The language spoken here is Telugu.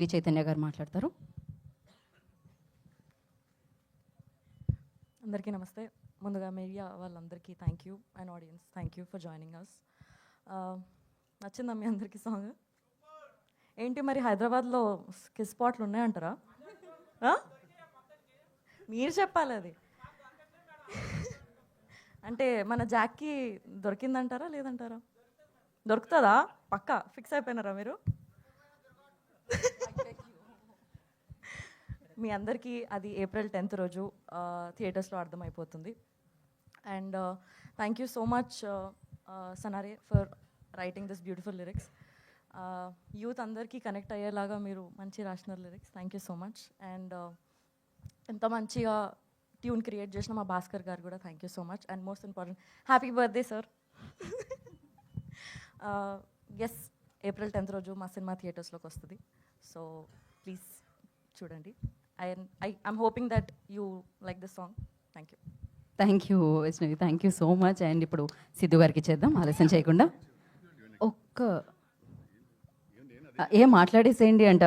వి చైతన్య గారు మాట్లాడతారు. అందరికీ నమస్తే. ముందుగా మీడియా వాళ్ళందరికీ thank you and audience thank you for joining us. నచ్చిందా మీ అందరికీ సాంగ్? ఏంటి మరి హైదరాబాద్లో కిస్ స్పాట్లు ఉన్నాయంటారా? మీరు చెప్పాలి అది. అంటే మన జాక్కి దొరికిందంటారా లేదంటారా? దొరుకుతుందా? పక్కా ఫిక్స్ అయిపోయినారా మీరు? మీ అందరికీ అది April 10th రోజు థియేటర్స్లో అర్థమైపోతుంది. And thank you so much Sanare for writing this beautiful lyrics. యూత్ అందరికీ కనెక్ట్ అయ్యేలాగా మీరు మంచి రాసిన lyrics. Thank you so much. And ఎంత మంచిగా ట్యూన్ క్రియేట్ చేసిన మా భాస్కర్ గారు కూడా thank you so much. And most important happy birthday sir. Yes, April 10th రోజు మా సినిమా థియేటర్స్లోకి వస్తుంది. సో ప్లీజ్ చూడండి. I'm hoping that you like this song. Thank you. Thank you Vaishnavi, thank you so much. And ఇప్పుడు సిద్ధు గారికి చేద్దాం ఆలస్యం చేయకుండా. ఏం మాట్లాడేసేయండి అంట.